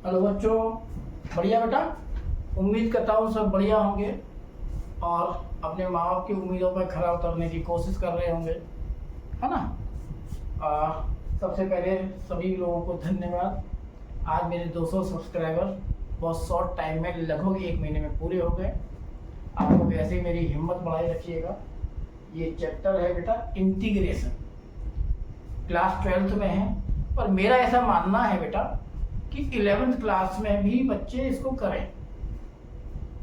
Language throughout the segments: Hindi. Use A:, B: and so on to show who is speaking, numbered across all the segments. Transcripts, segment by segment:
A: हेलो बच्चों, बढ़िया बेटा। उम्मीद करता हूँ सब बढ़िया होंगे और अपने माँ बाप की उम्मीदों पर खरा उतरने की कोशिश कर रहे होंगे, है ना। सबसे पहले सभी लोगों को धन्यवाद। आज मेरे 200 सब्सक्राइबर बहुत शॉर्ट टाइम में लगभग 1 महीने में पूरे हो गए। आप लोग ऐसे ही मेरी हिम्मत बढ़ाए रखिएगा। ये चैप्टर है बेटा इंटीग्रेशन, क्लास 12th में है, पर मेरा ऐसा मानना है बेटा कि 11th क्लास में भी बच्चे इसको करें।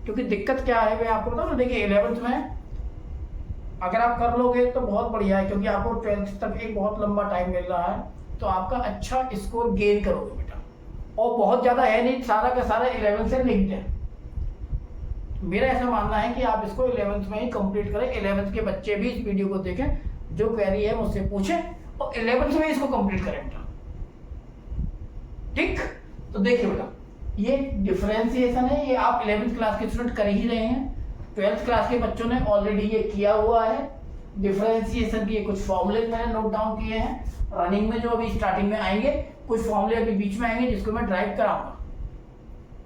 A: क्योंकि दिक्कत क्या है मैं आपको बताऊँ ना, देखिए 11th में अगर आप कर लोगे तो बहुत बढ़िया है, क्योंकि आपको 12th तक एक बहुत लंबा टाइम मिल रहा है, तो आपका अच्छा स्कोर गेन करोगे बेटा। और बहुत ज़्यादा है नहीं, सारा का सारा 11th से लिंक्ड है। मेरा ऐसा मानना है कि आप इसको 11th में ही कंप्लीट करें। 11th के बच्चे भी इस वीडियो को देखें, जो क्वेरी है मुझसे पूछें और 11th में इसको कंप्लीट करें बेटा। ठीक, तो देखिए बेटा, ये डिफरेंशिएशन है, ये आप 11th क्लास के स्टूडेंट कर ही रहे हैं। 12th क्लास के बच्चों ने ऑलरेडी ये किया हुआ है। डिफरेंशिएशन के कुछ फॉर्मूले मैंने नोट डाउन किए हैं। रनिंग में जो अभी स्टार्टिंग में आएंगे, कुछ फॉर्मूले अभी बीच में आएंगे जिसको मैं ड्राइव कराऊंगा।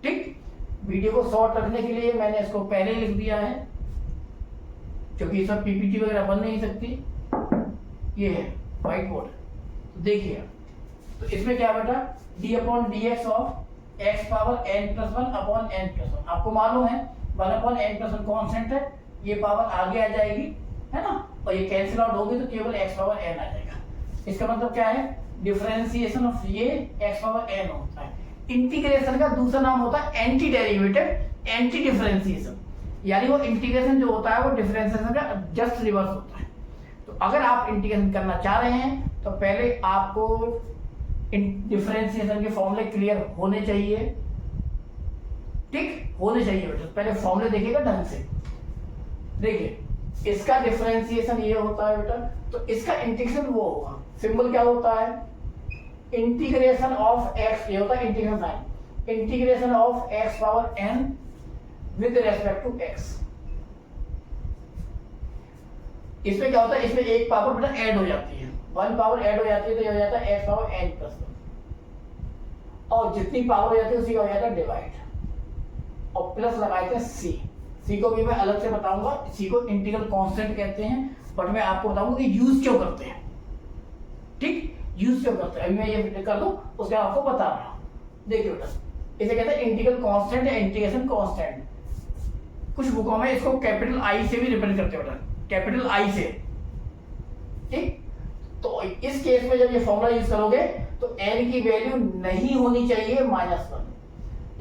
A: ठीक, वीडियो को शॉर्ट रखने के लिए मैंने इसको पहले ही लिख दिया है, क्योंकि सब पीपीटी वगैरह बन नहीं सकती। ये है व्हाइट बोर्ड, तो देखिए। तो इसमें क्या बेटा, d/dx of x power n+1/n+1। आपको मालूम है 1/n+1 कांस्टेंट है, ये पावर आगे आ जाएगी, है ना, और ये कैंसिल आउट होगी तो केवल x पावर n आ जाएगा। इसका मतलब क्या है, डिफरेंशिएशन ऑफ ये x पावर n होता है। इंटीग्रेशन का दूसरा नाम होता है एंटी डेरिवेटिव, एंटी डिफरेंशिएशन। यानी वो इंटीग्रेशन जो होता है वो डिफरेंशिएशन का जस्ट रिवर्स होता है। तो अगर आप इंटीग्रेशन करना चाह रहे हैं तो पहले आपको डिफरेंशिएशन के फॉर्मूले क्लियर होने चाहिए। ठीक, होने चाहिए बेटा। पहले फॉर्मूले देखिएगा ढंग से। देखिए, इसका डिफरेंशिएशन ये होता है बेटा, तो इसका इंटीग्रेशन वो होगा। सिंबल क्या होता है, इंटीग्रेशन ऑफ x, ये होता है integration sign, integration of x power n with respect to x। इसमें क्या होता है, इसमें एक पावर बेटा ऐड हो जाती है, 1 पावर ऐड हो जाती है, तो ये हो जाता है x पावर n+1, और जितनी पावर हो जाती है उसी का हो जाता है डिवाइड, और प्लस लगाए थे c को भी मैं अलग से बताऊंगा। c को इंटीग्रल कांस्टेंट कहते हैं, बट मैं आपको बताऊंगा कि यूज क्यों करते हैं। ठीक, यूज क्यों करते हैं, अभी मैं ये कर दूं, उसके बाद आपको बता रहा हूं। देखिए बेटा, इसे कहते हैं इंटीग्रल कांस्टेंट या इंटीग्रेशन कांस्टेंट। कुछ बुकों में इसको कैपिटल I से भी रिप्रेजेंट करते हैं बेटा, कैपिटल I से। ठीक, तो इस केस में जब ये फॉर्मूला यूज करोगे तो n की वैल्यू नहीं होनी चाहिए -1,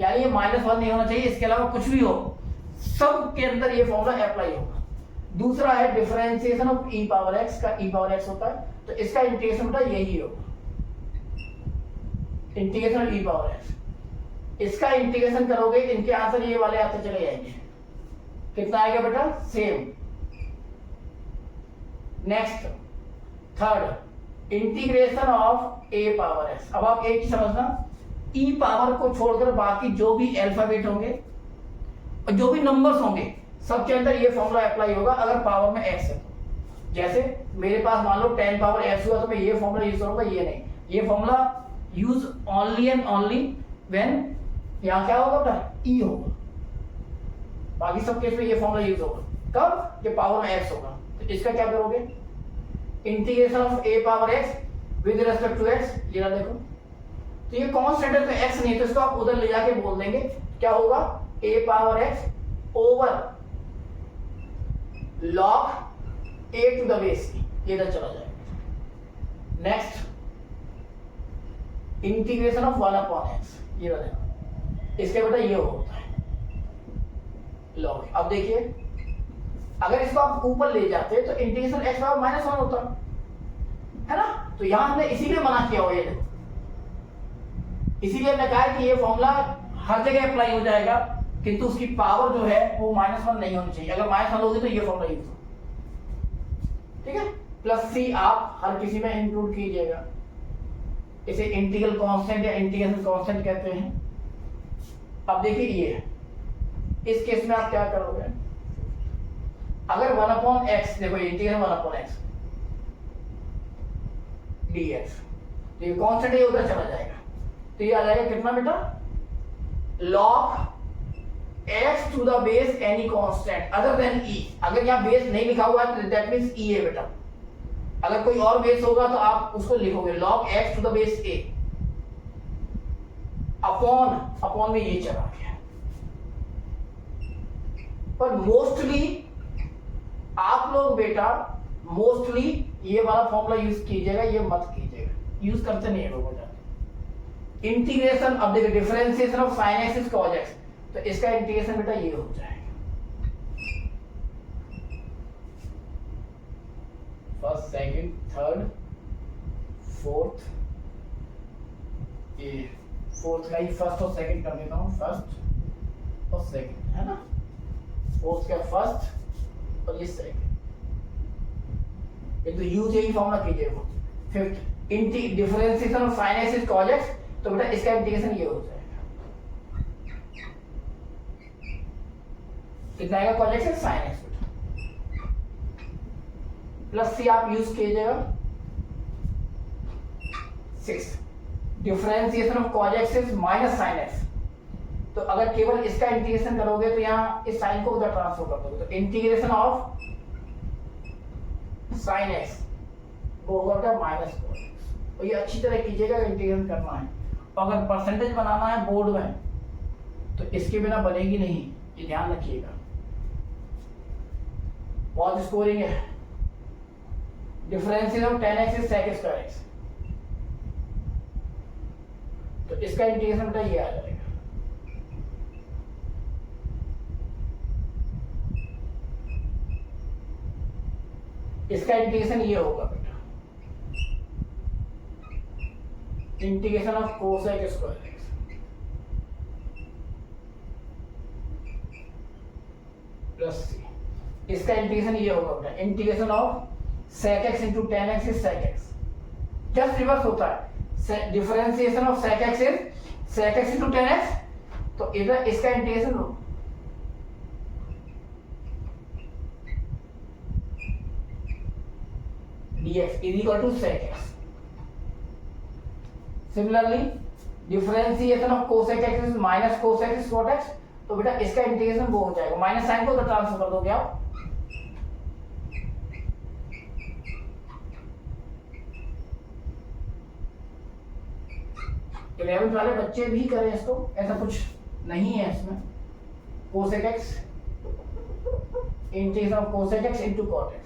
A: यानी ये -1 नहीं होना चाहिए। इसके अलावा कुछ भी हो, सब के अंदर ये फॉर्मूला अप्लाई होगा। दूसरा है differentiation of e power x का, e पावर x होता है, तो इसका इंटीग्रेशन बेटा यही होगा, integration of e power x। इसका इंटीग्रेशन करोगे, इनके आंसर ये वाले आते चले जाएंगे। कितना आएगा बेटा, same. Next, third, integration of a power x। अब आप एक चीज समझना, e पावर को छोड़कर बाकी जो भी अल्फाबेट होंगे और जो भी नंबर्स होंगे, सबके अंदर ये फॉर्मूला अप्लाई होगा अगर पावर में x है। जैसे मेरे पास मान लो 10 पावर x हुआ, तो मैं ये फॉर्मूला यूज करूंगा, ये नहीं। ये formula use only and only when यहां क्या होगा बेटा, e होगा। बाकी सब केस में ये फॉर्मूला यूज होगा कब, ये पावर में x होगा। तो इसका क्या करोगे, integration of a power x with respect to x। ये ना देखो, तो ये कांस्टेंट है तो x नहीं है, तो इसको आप उधर ले जाके बोल देंगे, क्या होगा, a power x over log a to the base की, ये इधर चला जाएगा। नेक्स्ट, इंटीग्रेशन ऑफ 1/x, ये बताओ, इसके बेटा ये होता है log। अब देखिए, अगर इसको आप ऊपर ले जाते तो इंटीग्रेशन x पावर -1 होता है ना, तो यहां हमने इसीलिए मना किया हुआ है, देखो, इसीलिए हमने कहा कि ये फॉर्मूला हर जगह अप्लाई हो जाएगा, किंतु उसकी पावर जो है वो -1 नहीं होनी चाहिए। अगर -1 होगी तो ये फॉर्मूला यूज हो, ठीक है। प्लस c आप हर किसी में इंक्लूड कीजिएगा। इसे इंटीग्रल कांस्टेंट या इंटीग्रेशन कांस्टेंट कहते हैं। अब देखिए, ये इस केस में आप क्या करोगे, अगर 1/x, देखो इंटीग्रेशन 1/x dx, तो ये कांस्टेंट है, उधर चला जाएगा, तो ये आ जाएगा कितना बेटा, log x to the base any constant other than e। अगर यहाँ बेस नहीं लिखा हुआ है तो दैट मींस e है बेटा, अगर कोई और बेस होगा तो आप उसको लिखोगे log x to the base a upon में ये चला गया। पर मोस्टली आप लोग बेटा मोस्टली ये वाला फॉर्मूला यूज कीजिएगा, ये मत कीजिएगा, यूज करते नहीं है लोग जाते। इंटीग्रेशन अब देखिए differentiation of sin x is cos x, तो इसका इंटीग्रेशन बेटा ये हो जाएगा फर्स्ट सेकंड थर्ड फोर्थ, ये फोर्थ का ही फर्स्ट और सेकंड कर देता हूं, फर्स्ट और सेकंड है ना, फोर्थ का फर्स्ट और ये सेकंड, ये तो यूज यही फॉर्मूला कीजिएगा। Fifth differentiation of sin x is cos x, तो बेटा इसका इंटीग्रेशन ये हो जाएगा, कितना आएगा cos x sin x plus सी आप यूज कीजिएगा। Six differentiation of cos x is minus sin x, तो अगर केवल इसका इंटीग्रेशन करोगे तो यहाँ इस साइन को उधर ट्रांसफर कर दोगे, तो इंटीग्रेशन ऑफ sin x वो होगा बेटा माइनस cos x। तो ये अच्छी तरह कीजिएगा, इंटीग्रेशन करना है। और अगर परसेंटेज बनाना है बोर्ड में तो इसके बिना बनेगी नहीं, ये ध्यान रखिएगा। बहुत स्कोरिंग है। Differentiation of tan x is sec square x, तो इसका इंटीग्रेशन बेटा ये आ जाएगा, इसका इंटीग्रेशन ये होगा बेटा integration of cosec square x, plus C, इसका इंटीग्रेशन ये होगा बेटा integration of sec x into tan x is sec x, just reverse होता है। Differentiation of sec x is sec x into tan x, तो इधर इसका इंटीग्रेशन हो dx is equal to sec x। Similarly differentiation of cosec x is minus cosec x cot x, तो बेटा इसका इंटीग्रेशन वो हो जाएगा, माइनस साइन को उधर ट्रांसफर कर दोगे आप, इलेवेंथ वाले बच्चे भी करें इसको, ऐसा कुछ नहीं है इसमें। cosec x integration of cosec x into cot x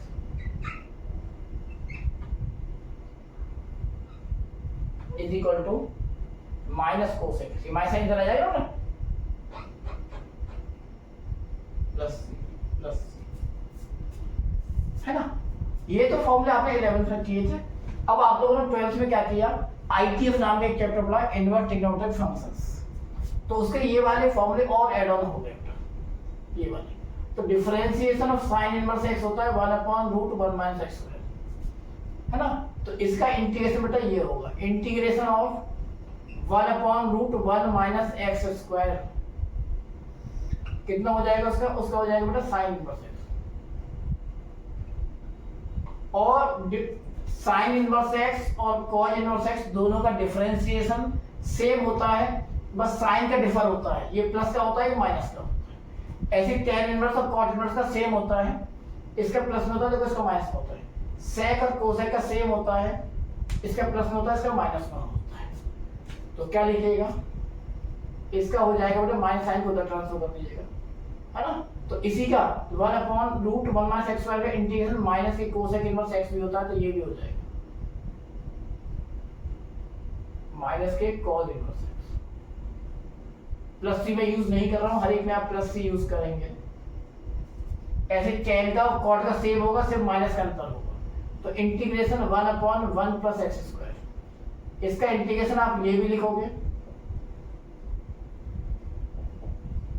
A: is equal to minus cosec x, minus sine इधर आ जाएगा ना, प्लस सी है ना। ये तो फॉर्मूले आपने 11th में किए थे। अब आप लोगों ने 12th में क्या किया, ITF नाम का एक चैप्टर पढ़ा, इनवर्स ट्रिग्नोमेट्रिक फंक्शंस, तो उसके ये वाले फॉर्मूले और ऐड ऑन हो गए ये वाले। तो differentiation of sin inverse x होता है 1/√1 - x स्क्वायर, है ना, तो इसका इंटीग्रेशन बेटा ये होगा इंटीग्रेशन ऑफ 1/√1 - x स्क्वायर, कितना हो जाएगा उसका हो जाएगा बेटा sin इनवर्स x, और sin इनवर्स x और cos इनवर्स x दोनों का डिफरेंशिएशन सेम होता है, बस साइन का डिफर होता है, ये प्लस का होता है ये माइनस का होता है। ऐसे tan इनवर्स और cot इनवर्स का सेम होता है, इसका प्लस में होता है तो इसका माइनस में होता है। sec और cosec का सेम होता है, इसका प्लस में होता है इसका माइनस में होता है। तो क्या लिखिएगा, इसका हो जाएगा बेटा माइनस साइन को उधर ट्रांसफर कर दीजिएगा, है ना। तो इसी का 1/√1 - x स्क्वायर का इंटीग्रेशन माइनस के cosec इनवर्स x भी होता है, तो ये भी हो जाएगा माइनस के cos इनवर्स x। प्लस सी में यूज नहीं कर रहा हूं, हर एक में आप प्लस सी यूज करेंगे। ऐसे tan का और cot का सेम होगा, सिर्फ माइनस का अंतर होगा, तो इंटीग्रेशन 1/1 + x स्क्वायर, इसका इंटीग्रेशन आप ये भी लिखोगे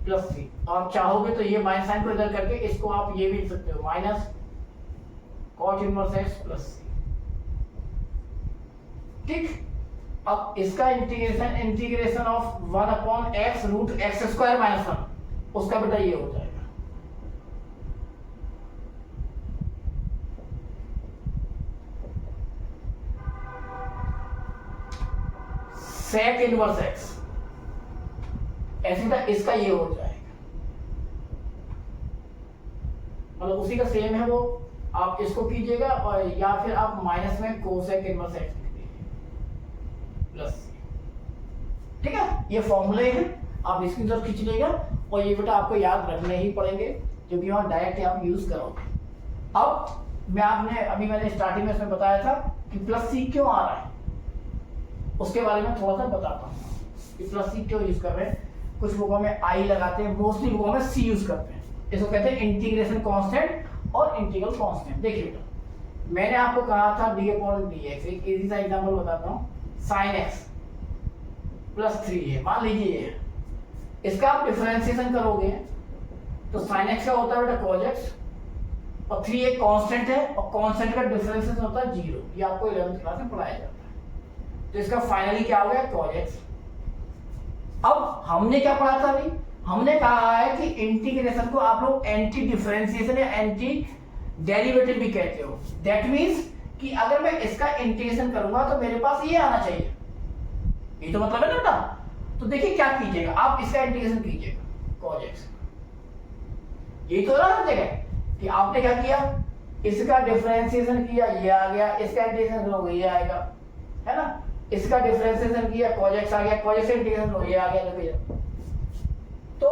A: प्लस सी, और चाहोगे तो ये माइनस साइन को इधर करके इसको आप ये भी लिख सकते हो minus cot inverse x plus C, ठीक। अब इसका इंटीग्रेशन ऑफ 1/x स्क्वायर - 1, उसका बेटा ये हो जाएगा sec इनवर्स x ऐसे बेटा इसका ये हो जाएगा, मतलब उसी का सेम है वो, आप इसको कीजिएगा और या फिर आप माइनस में कोसेक इनवर्स एक्स लिख दीजिए प्लस सी। ठीक है, ये फॉर्मूले हैं, आप इसकी तरफ खींच लेगा और ये बेटा आपको याद रखने ही पड़ेंगे क्योंकि वहां डायरेक्ट आप यूज करोगे। अब मैंने स्टार्टिंग में इसमें बताया था कि प्लस सी क्यों आ रहा है, उसके बारे में थोड़ा सा बताता हूँ कि प्लस सी क्यों यूज कर रहे हैं। कुछ बुकों में आई लगाते हैं, मोस्टली बुकों में सी यूज करते हैं। इसको कहते हैं इंटीग्रेशन कांस्टेंट और इंटीग्रल कांस्टेंट। देखिए बेटा, मैंने आपको कहा था डी अपॉन डी एक्स, एक इजी सा एग्जांपल बताता हूँ, साइन एक्स प्लस 3 है, मान लीजिए इसका आप डिफरेंशिएशन करोगे तो साइन एक्स का होता है बेटा cos x और 3 एक कांस्टेंट है और कांस्टेंट का डिफरेंशिएशन होता है 0, ये आपको 11th क्लास में पढ़ाया जाता है। तो इसका फाइनली क्या हो गया cos x। अब हमने क्या पढ़ा था अभी, हमने कहा है कि इंटीग्रेशन को आप लोग एंटी डिफरेंशिएशन या एंटी डेरिवेटिव भी कहते हो। दैट मींस कि अगर मैं इसका इंटीग्रेशन करूंगा तो मेरे पास ये आना चाहिए, ये तो मतलब है ना बेटा। तो देखिए क्या कीजिएगा, आप इसका इंटीग्रेशन कीजिएगा cos x, यही तो ना हर जगह कि आपने क्या किया, इसका डिफरेंशिएशन किया ये आ गया, इसका इंटीग्रेशन करोगे ये आएगा, है ना, इसका डिफरेंशिएशन किया cos x आ गया, cos x का इंटीग्रेशन करोगे ये आ गया। देखिए तो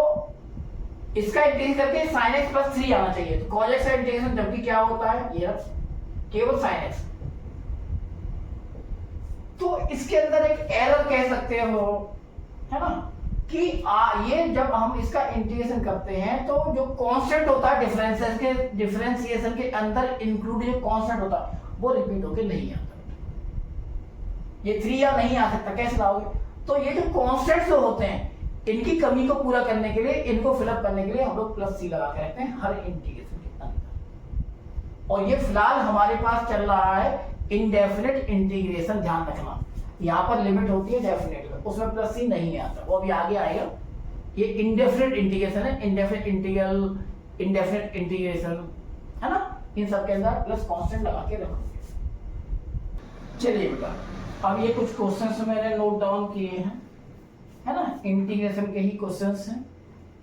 A: इसका इंटीग्रेशन करके sin x प्लस 3 आना चाहिए। तो cos x का इंटीग्रेशन जब भी क्या होता है, ये केवल sin x। तो इसके अंदर एक एरर कह सकते हो, है ना, कि ये जब हम इसका इंटीग्रेशन करते हैं तो जो कांस्टेंट होता है डिफरेंशिएशन के अंदर इंक्लूड जो कांस्टेंट होता है वो रिपीट होके नहीं आता, ये 3 या नहीं आ सकता, कैसे लाओगे। तो ये जो कांस्टेंट्स होते हैं इनकी कमी को पूरा करने के लिए, इनको फिलअप करने के लिए हम लोग प्लस सी लगा के रखते हैं हर इंटीग्रेशन के अंदर। और ये फिलहाल हमारे पास चल रहा है इनडेफिनेट इंटीग्रेशन, ध्यान रखना यहाँ पर लिमिट होती है डेफिनेट में, उसमें प्लस सी नहीं आता, वो अभी आगे आएगा। ये इनडेफिनेट इंटीग्रेशन है, इनडेफिनेट इंटीग्रल, इनडेफिनेट इंटीग्रेशन, है ना, इन सब के अंदर प्लस कांस्टेंट लगा के रखोगे। चलिए बेटा, अब ये कुछ क्वेश्चंस मैंने नोट डाउन किए हैं, है ना, इंटीग्रेशन के ही क्वेश्चंस हैं,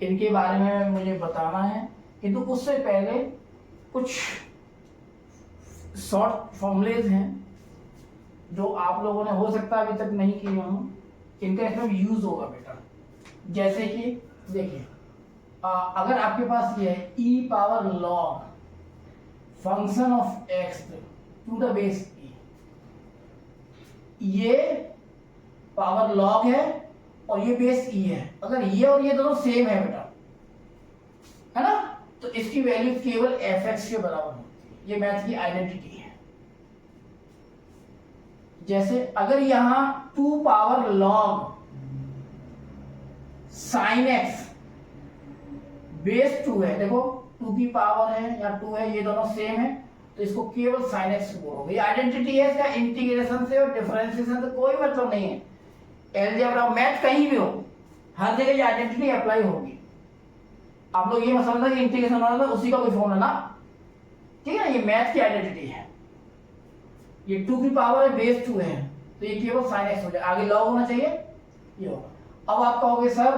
A: इनके बारे में मुझे बताना है। किंतु उससे पहले कुछ शॉर्ट फॉर्मूलेज हैं जो आप लोगों ने हो सकता है अभी तक नहीं किए हों, इनका इसमें यूज होगा बेटा। जैसे कि देखिए, अगर आपके पास ये है e power log function of x to the base e, ये पावर log है और ये बेस e है, अगर ये और ये दोनों सेम है बेटा, है ना, तो इसकी वैल्यू केवल fx के बराबर होती है। ये मैथ की आइडेंटिटी है। जैसे अगर यहां 2 power log sin x base 2 है, देखो 2 की पावर है या 2 है, ये दोनों सेम है, तो इसको केवल sin x बोलोगे। ये आइडेंटिटी है, इसका इंटीग्रेशन से और डिफरेंशिएशन से कोई मतलब नहीं है। अलजेब्रा मैथ कहीं भी हो, हर जगह ये आइडेंटिटी अप्लाई होगी। आप लोग ये मत समझना कि इंटीग्रेशन होना था उसी का कोई फॉर्मूला ना, ठीक है, ये मैथ की आइडेंटिटी है। ये 2 की पावर है, बेस 2 है, तो ये केवल sin x हो जाए, आगे log होना चाहिए, ये होगा। अब आप कहोगे सर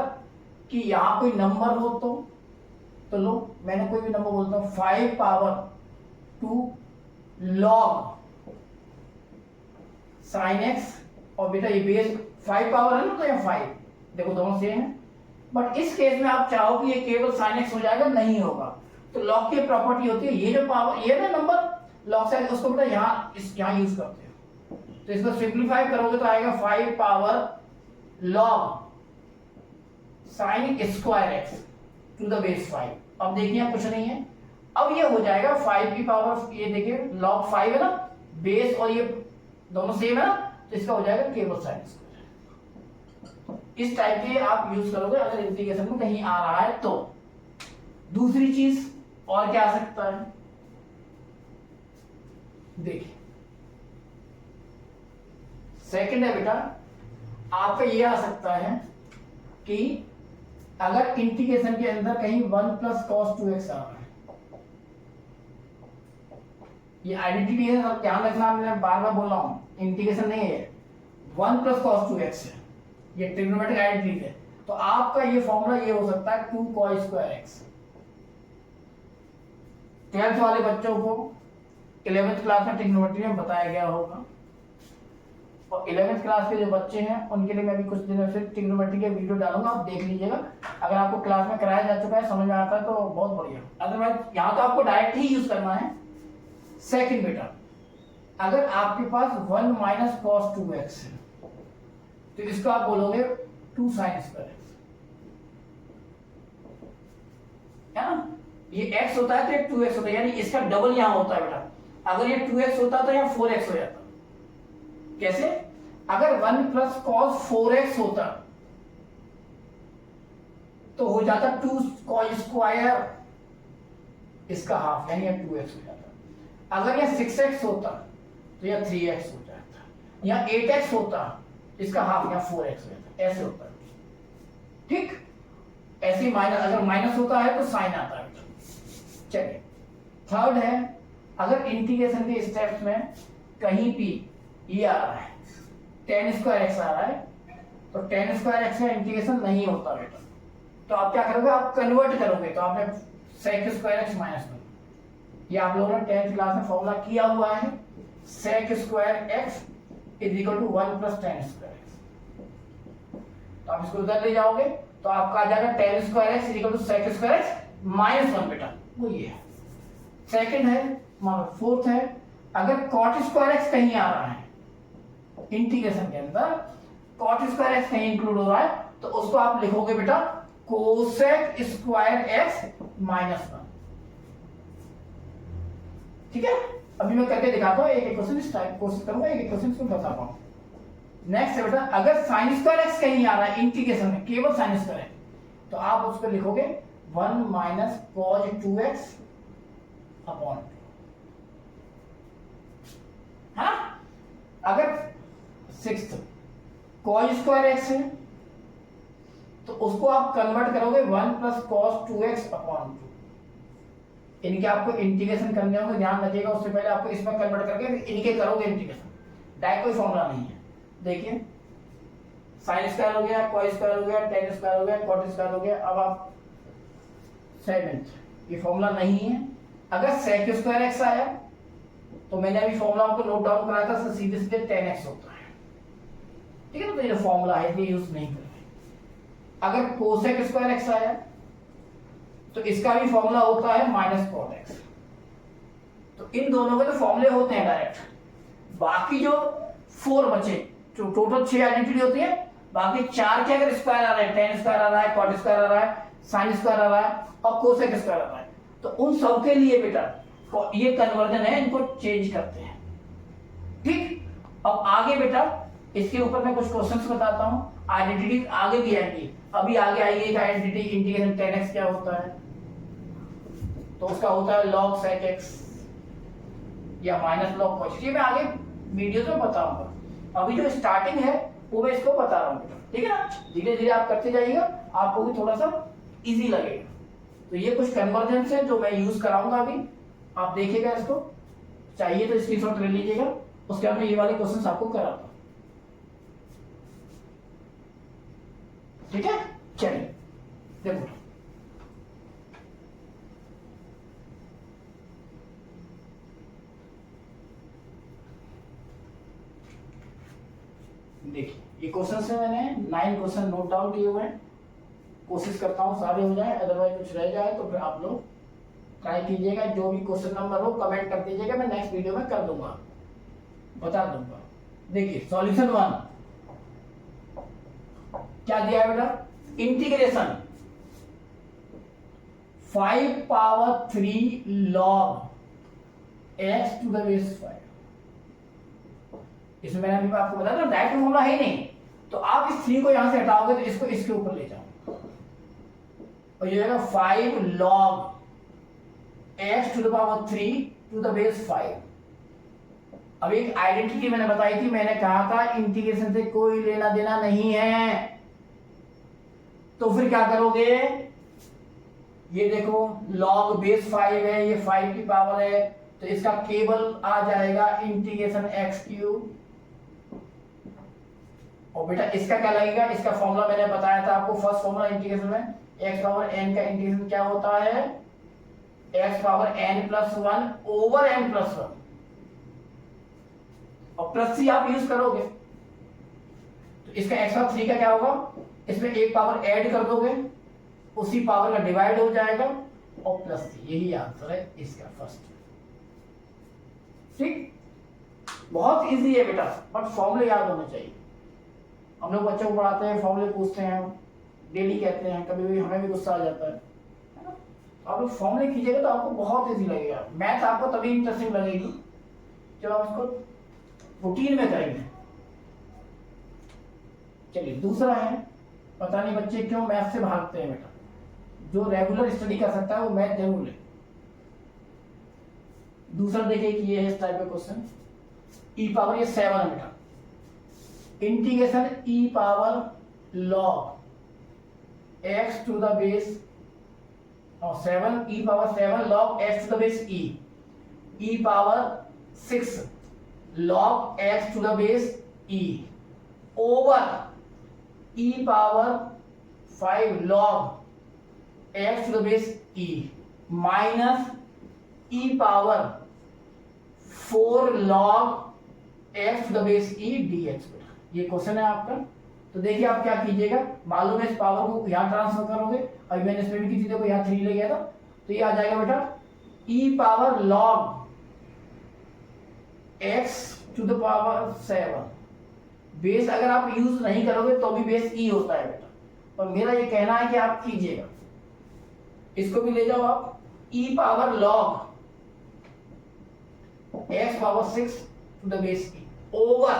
A: कि यहां कोई नंबर हो तो लो, मैंने कोई भी नंबर बोलता हूं 5 पावर 2 log sin x, और बेटा ये बेस 5 पावर है ना, तो ये 5, देखो दोनों सेम है। बट इस केस में आप चाहो कि ये केवल sin x हो जाएगा, नहीं होगा। तो log की प्रॉपर्टी होती है, ये जो पावर, ये ना नंबर log से उसको बेटा यहाँ यूज करते हो, तो इसको सिंप्लीफाई करोगे तो आएगा 5 power log sin square x to the base 5। अब देखिए कुछ नहीं है, अब ये हो जाएगा 5 की पावर, ये देखिए log 5 है ना, बेस और ये दोनों सेम है ना, तो इसका हो जाएगा केवल sin स्क्वायर। इस टाइप के आप यूज करोगे अगर इंटीग्रेशन में कहीं आ रहा है तो। दूसरी चीज और क्या आ सकता है, देखिए सेकंड है बेटा, आपका ये आ सकता है कि अगर इंटीग्रेशन के अंदर कहीं 1 प्लस cos 2x आ रहा है, ये आइडेंटिटी है, ध्यान रखना, मैं बार बार बोल रहा हूं, इंटीग्रेशन नहीं है, 1 प्लस cos 2x है, ये ट्रिग्नोमेट्रिक आइडेंटिटी है। तो आपका ये फॉर्मूला ये हो सकता है 2 cos स्क्वायर एक्स। 12th वाले बच्चों को 11th क्लास में ट्रिग्नोमेट्री में बताया गया होगा, और 11th क्लास के जो बच्चे हैं उनके लिए मैं भी कुछ दिन में फिर ट्रिग्नोमेट्री के वीडियो डालूंगा, आप देख लीजिएगा। अगर आपको क्लास में कराया जा चुका है, समझ में आता है तो बहुत बढ़िया। अदरवाइज यहाँ तो आपको डायरेक्ट ही यूज करना है। सेकंड बेटा, अगर आपके पास 1 माइनस कॉस 2x है तो इसको आप बोलोगे 2 साइन स्क्वायर एक्स, है ना। ये x होता है तो एक 2x होता है, यानी इसका डबल यहाँ होता है बेटा। अगर ये 2x होता तो यहाँ 4x हो जाता। कैसे? अगर 1 प्लस कॉस 4x होता तो हो जाता 2 कॉस स्क्वायर इसका हाफ, यानी 2x हो जाता। अगर यह 6x होता तो यह 3x हो जाता, या 8x होता इसका हाफ, या 4x हो जाता। ऐसे होता है, ठीक। ऐसे माइनस, अगर माइनस होता है तो साइन आता है। चलिए, थर्ड है, अगर इंटीग्रेशन के स्टेप्स में कहीं भी ये आ रहा है tan स्क्वायर एक्स आ रहा है, तो tan स्क्वायर एक्स का इंटीग्रेशन नहीं होता बेटा। तो आप क्या करोगे, आप कन्वर्ट करोगे, तो आपने sec स्क्वायर एक्स माइनस कर, ये आप लोगों ने 10th क्लास में फॉर्मूला किया हुआ है, sec square x is equal to 1 plus tan square x. तो आप इसको उधर ले जाओगे तो आपका आ जाएगा tan square x is equal to sec square x minus 1 बेटा, वो ये है। सेकंड है, फोर्थ है, अगर cot स्क्वायर एक्स कहीं आ रहा है इंटीग्रेशन के अंदर, cot स्क्वायर एक्स कहीं इंक्लूड हो रहा है, तो उसको आप लिखोगे बेटा कोसेक स्क्वायर एक्स माइनस 1। ठीक है, अभी मैं करके दिखाता हूं, एक एक क्वेश्चन इस टाइप कोशिश करूंगा, एक एक क्वेश्चन इसको बता पाऊं। नेक्स्ट है बेटा, अगर साइन स्क्वायर एक्स कहीं आ रहा है इंटीग्रेशन में, केवल साइन स्क्वायर है, तो आप उसको लिखोगे 1 माइनस कॉज 2x अपॉन 2। हाँ, अगर सिक्स्थ कॉज स्क्वायर एक्स है तो उसको आप कन्वर्ट करोगे 1 प्लस कॉस 2x अपॉन 2। इनके आपको इंटीग्रेशन करने होंगे, ध्यान रखिएगा। उससे पहले आपको इसमें कन्वर्ट करके इनके करोगे इंटीग्रेशन, डायरेक्ट कोई फॉर्मूला नहीं है। देखिए, साइन स्क्वायर हो गया, कॉस स्क्वायर हो गया, tan स्क्वायर हो गया, कॉट स्क्वायर हो गया। अब आप सेवेंथ, ये फॉर्मूला नहीं है। अगर sec स्क्वायर एक्स आया तो मैंने अभी फॉर्मूला आपको नोट डाउन कराया था, सीधे सीधे tan x होता है, ठीक है ना। तो ये फॉर्मूला है, ये यूज नहीं करेंगे। अगर कोसेक स्क्वायर एक्स आया तो इसका भी फॉर्मूला होता है माइनस कॉट एक्स। तो इन दोनों के तो फॉर्मूले होते हैं डायरेक्ट। बाकी जो 4 बचे, जो टोटल 6 आइडेंटिटी होती है, बाकी 4 के अगर स्क्वायर आ रहे हैं, tan स्क्वायर आ रहा है, कॉट स्क्वायर आ रहा है, साइन स्क्वायर आ रहा है और कोसेक स्क्वायर आ रहा है, तो उन सब के लिए बेटा ये कन्वर्जन है, इनको चेंज करते हैं। ठीक, अब आगे बेटा इसके ऊपर मैं कुछ क्वेश्चंस बताता हूं। आइडेंटिटी आगे भी आएंगी, अभी आगे आएगी एक आइडेंटिटी इंटीग्रेशन tan x क्या होता है, तो उसका होता है log sec x या माइनस log cos। ये मैं आगे वीडियोस में बताऊंगा, अभी जो स्टार्टिंग है वो मैं इसको बता रहा हूँ, ठीक है ना। धीरे धीरे आप करते जाइएगा, आपको भी थोड़ा सा इजी लगेगा। तो ये कुछ कन्वर्जन है जो मैं यूज कराऊंगा अभी, आप देखिएगा इसको, चाहिए तो स्क्रीनशॉट ले लीजिएगा, उसके बाद में ये वाले क्वेश्चन आपको कराता हूं, ठीक है। चलिए देखो, देखिए ये क्वेश्चन है, मैंने 9 क्वेश्चन नोट डाउन किए हुए हैं। कोशिश करता हूँ सारे हो जाए, अदरवाइज कुछ रह जाए तो फिर आप लोग ट्राई कीजिएगा। जो भी क्वेश्चन नंबर हो कमेंट कर दीजिएगा, मैं नेक्स्ट वीडियो में कर दूंगा, बता दूंगा। देखिए सॉल्यूशन 1 क्या दिया है बेटा, इंटीग्रेशन 5 power 3 log x to the base 5। इसमें मैंने अभी आपको बताया ना, डायरेक्ट फॉर्मूला है ही नहीं, तो आप इस 3 को यहां से हटाओगे तो इसको इसके ऊपर ले जाओ, और ये जाएगा 5 log x to the power 3 to the base 5। अब एक आइडेंटिटी मैंने बताई थी, मैंने कहा था इंटीग्रेशन से कोई लेना देना नहीं है, तो फिर क्या करोगे, ये देखो log बेस 5 है, ये 5 की पावर है, तो इसका केवल आ जाएगा इंटीग्रेशन x क्यूब और बेटा इसका क्या लगेगा, इसका फॉर्मूला मैंने बताया था आपको फर्स्ट फॉर्मूला इंटीग्रेशन में, x पावर n का इंटीग्रेशन क्या होता है, x power n plus 1 over n plus 1, और प्लस सी आप यूज करोगे तो इसका x पावर 3 का क्या होगा, इसमें एक पावर ऐड कर दोगे, उसी पावर का डिवाइड हो जाएगा और प्लस सी, यही आंसर है इसका फर्स्ट। ठीक, बहुत इजी है बेटा, बट फॉर्मूले याद होने चाहिए। हम लोग बच्चों को पढ़ाते हैं, फॉर्मूले पूछते हैं, डेली कहते हैं, कभी भी हमें भी गुस्सा आ जाता है ना। तो आप लोग फॉर्मूले कीजिएगा तो आपको बहुत इजी लगेगा। मैथ आपको तभी इंटरेस्टिंग लगेगी जब आप इसको रूटीन में करेंगे। चलिए दूसरा है, पता नहीं बच्चे क्यों मैथ से भागते हैं बेटा, जो रेगुलर स्टडी कर सकता है वो मैथ जरूर ले। दूसरा देखिए कि ये है इस टाइप का क्वेश्चन, ई पावर ये 7 है बेटा, integration e power log x to the base और 7 e power 7 log x to the base e power 6 log x to the base e over e power 5 log x to the base e minus e power 4 log x to the base e dx। ये क्वेश्चन है आपका। तो देखिए आप क्या कीजिएगा, मालूम है इस पावर को यहाँ ट्रांसफर करोगे, अभी मैंने इसमें भी की थी, देखो यहाँ 3 ले गया था, तो ये आ जाएगा बेटा e power log x to the power 7। Base अगर आप यूज नहीं करोगे तो भी बेस e होता है बेटा, पर मेरा ये कहना है कि आप कीजिएगा, इसको भी ले जाओ आप, e power log x power 6 to the base e over,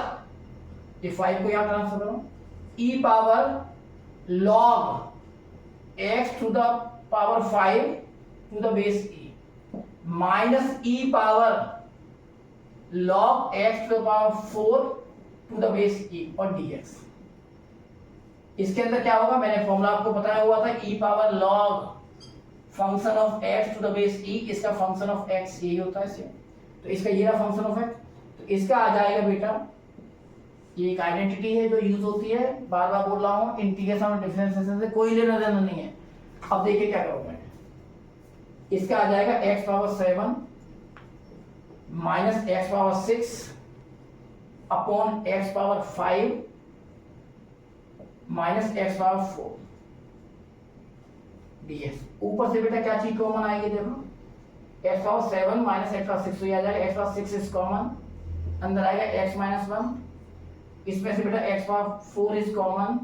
A: ये 5 को यहां ट्रांसफर करो, e power log x to the power 5 to the base e minus e power log x to the power 4 to the base e और dx। इसके अंदर क्या होगा, मैंने फॉर्मूला आपको बताया हुआ था, e power log function of x to the base e, इसका फंक्शन ऑफ x यही होता है इसे, तो इसका ये रहा फंक्शन ऑफ x, तो इसका आ जाएगा बेटा, ये एक आइडेंटिटी है जो यूज होती है, बार बार बोल रहा हूं, इंटीग्रेशन और डिफरेंशिएशन से कोई लेना देना नहीं है। अब देखिए क्या करूंगा, इसका आ जाएगा x power 7 minus x power 6 upon x power 5 minus x power 4 dx। ऊपर से बेटा क्या चीज कॉमन आएगी, देखो x power 7 minus x power 6, तो ये आ जाएगा x पावर 6 इज कॉमन, अंदर आएगा x माइनस 1, इसमें से बेटा x पावर 4 इज कॉमन,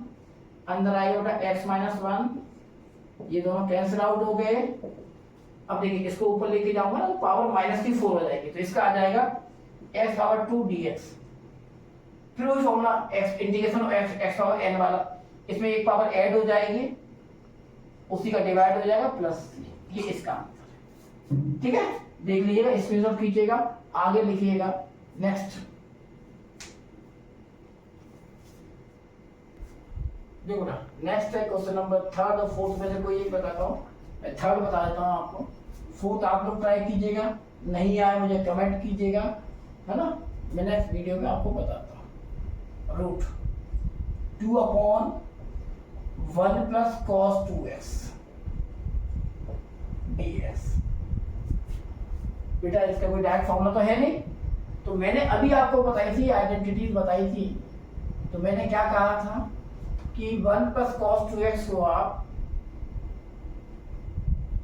A: अंदर आएगा बेटा x माइनस 1, ये दोनों कैंसिल आउट हो गए। अब देखिए इसको ऊपर लेके जाऊंगा ना तो पावर माइनस की 4 हो जाएगी, तो इसका आ जाएगा x पावर 2 dx। फिर वही formula x integration x power n वाला, इसमें एक पावर ऐड हो जाएगी, उसी का डिवाइड हो जाएगा प्लस, ये इसका आंसर है। ठीक है, देख लीजिएगा, स्क्रीनशॉट कीजिएगा, आगे लिखिएगा। नेक्स्ट देखो ना, नेक्स्ट है क्वेश्चन नंबर 3rd और 4th में से कोई एक बताता हूँ, मैं 3rd बता देता हूँ आपको, 4th आप लोग ट्राई कीजिएगा, नहीं आए मुझे कमेंट कीजिएगा, है ना, मैं नेक्स्ट वीडियो में आपको बताता हूँ। Root 2 upon 1 plus cos 2x dx। बेटा इसका कोई डायरेक्ट फॉर्मूला तो है नहीं, तो मैंने अभी आपको बताई थी, आइडेंटिटीज बताई थी, तो मैंने क्या कहा था कि 1 प्लस कॉस 2x को आप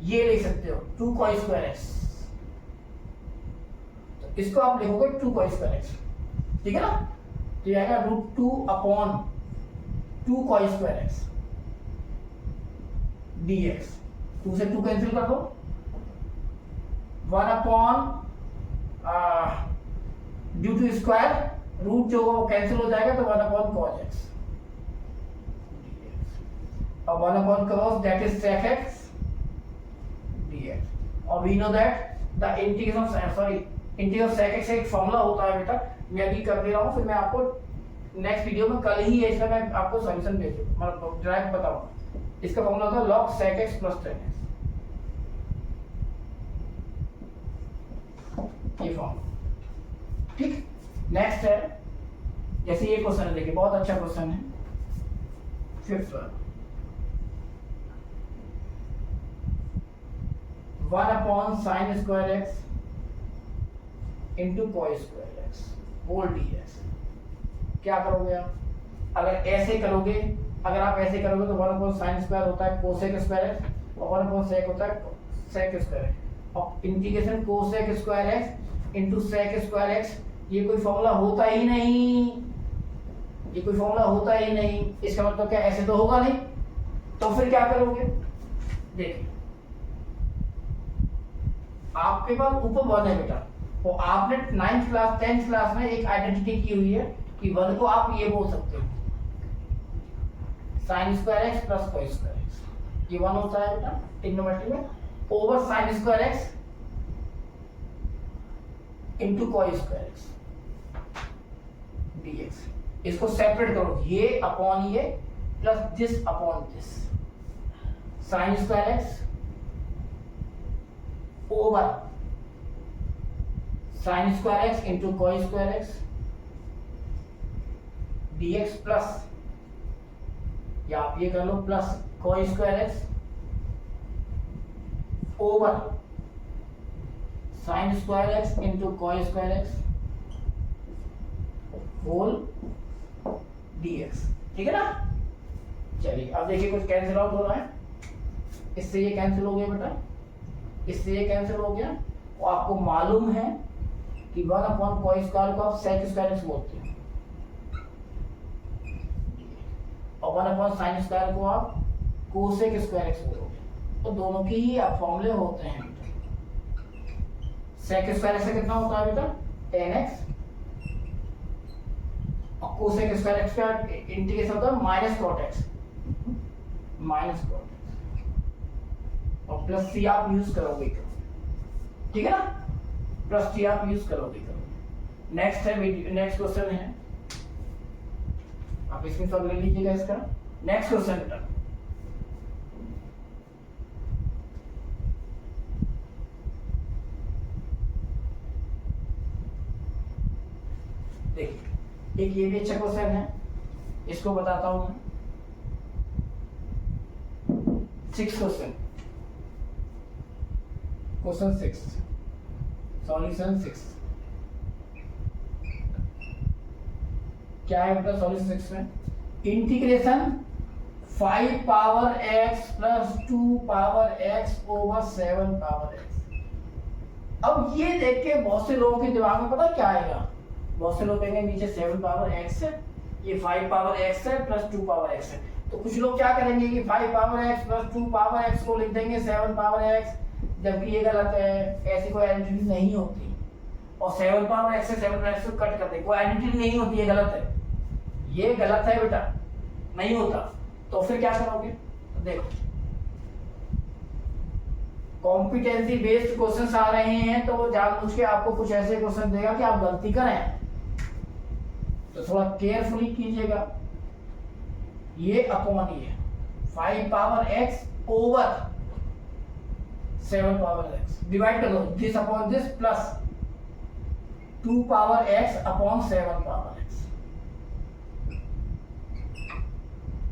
A: ये ले सकते हो 2 cos स्क्वायर x, तो इसको आप लिखोगे 2 cos स्क्वायर x, ठीक है ना, तो ये आएगा root 2 upon 2 cos square x dx। 2 से 2 कैंसिल कर दो, 1 upon due to square root जो कैंसिल हो जाएगा, तो 1 अपॉन cos x और 1 upon cos that is sec x dx। और we know that the integration of sec x एक फॉर्मूला होता है बेटा, मैं अभी कर दे रहा हूँ, फिर मैं आपको नेक्स्ट वीडियो में कल ही है इसका मैं आपको सॉल्यूशन दे दूँ, मतलब डायरेक्ट बताऊंगा। इसका फॉर्मूला होता है log sec x plus tan x, ये फॉर्मूला। ठीक, नेक्स्ट है जैसे ये क्वेश्चन है, देखिए बहुत अच्छा क्वेश्चन है, fifth one upon sine square x into cos square x whole d x. क्या करोगे आप? अगर ऐसे करोगे, अगर आप ऐसे करोगे तो वन अपॉन साइन स्क्वायर होता है कोसेक स्क्वायर एक्स और वन अपॉन सेक होता है सेक स्क्वायर एक्स, और integration cosec square x into sec square x, ये कोई फॉर्मूला होता ही नहीं, ये कोई फॉर्मूला होता ही नहीं। इसका मतलब क्या, ऐसे तो होगा नहीं, तो फिर क्या करोगे? देखिए आपके पास ऊपर वन है बेटा, तो आपने 9th क्लास 10th क्लास में एक आइडेंटिटी की हुई है कि वन को आप ये बोल सकते हो sine square X plus cos square x, ये वन होता है बेटा ट्रिग्नोमेट्री में, over sine square x into cos square X dx। इसको सेपरेट करो, ये अपॉन ये plus this upon this, sine square X over sine square x into cos square X dx plus, या आप ये कर लो plus cos square X over sine square x into cos square x whole dx। ठीक है ना? चलिए अब देखिए कुछ कैंसिल आउट हो रहा है, इससे ये कैंसिल हो गया बेटा, इससे ये कैंसिल हो गया, और आपको मालूम है कि वन अपॉन कॉस स्क्वायर को आप सेक स्क्वायर एक्स बोलते हैं, और वन अपॉन साइन स्क्वायर को आप कोसेक स्क्वायर एक्स बोलोगे, तो दोनों की ही आप फॉर्मूले होते हैं। सेक स्क्वायर एक्स कितना होता है बेटा 10x, और कोसेक स्क्वायर एक्स का इंटीग्रेशन होता है minus cot x, minus cot x, और प्लस सी आप यूज करोगे, ठीक है ना? प्लस सी आप यूज करोगे। नेक्स्ट है, नेक्स्ट क्वेश्चन है, आप इसमें सब ले लीजिएगा इसका। नेक्स्ट क्वेश्चन बेटा, देखिए एक ये भी अच्छा क्वेश्चन है, इसको बताता हूं मैं। 6 क्वेश्चन, क्वेश्चन 6, सॉल्यूशन 6 क्या है बेटा? सॉल्यूशन 6 में integration 5 power x plus 2 power x over 7 power x। अब ये देख के बहुत से लोगों के दिमाग में पता क्या आएगा? बहुत से लोग कहेंगे नीचे 7 पावर x है, ये 5 पावर x है प्लस 2 पावर x है, तो कुछ लोग क्या करेंगे कि 5 power x plus 2 power x को लिख देंगे 7 पावर x, जबकि ये गलत है, ऐसी कोई आइडेंटिटी नहीं होती, और 7 पावर x से 7 पावर x को कट कर दे, कोई आइडेंटिटी नहीं होती है, गलत है, ये गलत है बेटा, नहीं होता। तो फिर क्या करोगे? देखो कॉम्पिटेंसी बेस्ड क्वेश्चंस आ रहे हैं, तो वो जानबूझ के आपको कुछ ऐसे क्वेश्चन देगा कि आप गलती करें, तो थोड़ा केयरफुली कीजिएगा। ये अपॉन ये 5 power x over 7 power x divide कर दो, this upon this plus 2 power x upon 7 power x।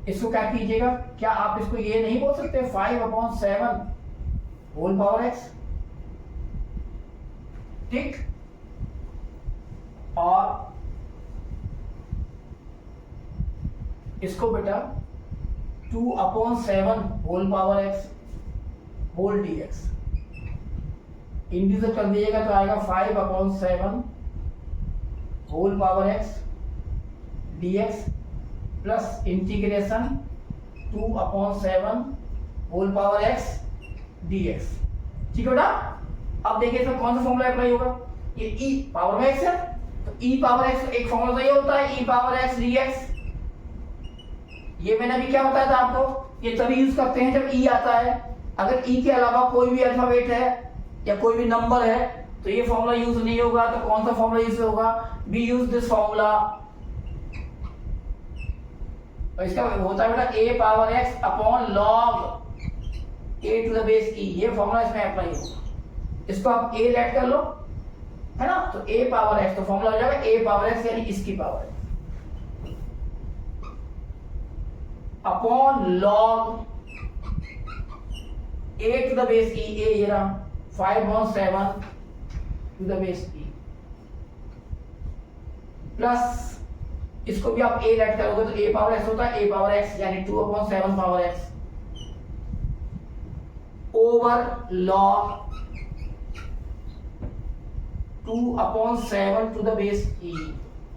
A: इसको क्या कीजिएगा? क्या आप इसको ये नहीं बोल सकते 5 अपॉन 7 होल पावर x? ठीक, और इसको बेटा 2 अपॉन 7 whole power x whole dx individual कर दीजिएगा तो आएगा 5 अपॉन 7 whole power x dx plus integration 2 अपॉन 7 होल पावर x dx। ठीक है बेटा? अब देखिए इसमें कौन सा फॉर्मूला अप्लाई होगा? ये e पावर में x है, तो e पावर x एक फॉर्मूला तो ये होता है e पावर x dx। ये मैंने अभी क्या बताया था आपको, ये तभी यूज करते हैं जब e आता है। अगर e के अलावा कोई भी अल्फाबेट है या कोई भी नंबर है तो ये फॉर्मूला यूज नहीं होगा। तो कौन सा फॉर्मूला यूज होगा? We use this formula. और इसका होता है बेटा a power x upon log a to the base e, ये फॉर्मूला इसमें अप्लाई होगा। इसको आप a लेट कर लो, है ना, तो a पावर x, तो फॉर्मूला हो जाएगा a पावर x यानी इसकी power x। Upon log a to the base e, a ये रहा 5/7 to the base e plus इसको भी आप a लेट करोगे तो a पावर x होता है, a पावर x यानी 2/7 power x over log 2/7 to the base e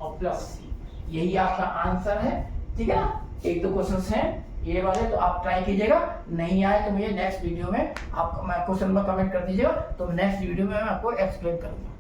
A: और प्लस c। यही आपका आंसर है, ठीक है ना। एक दो क्वेश्चंस हैं ये वाले, तो आप ट्राई कीजिएगा। नहीं आए तो मुझे नेक्स्ट वीडियो में आप क्वेश्चन में कमेंट कर दीजिएगा, तो नेक्स्ट वीडियो में मैं आपको एक्सप्लेन करूंगा।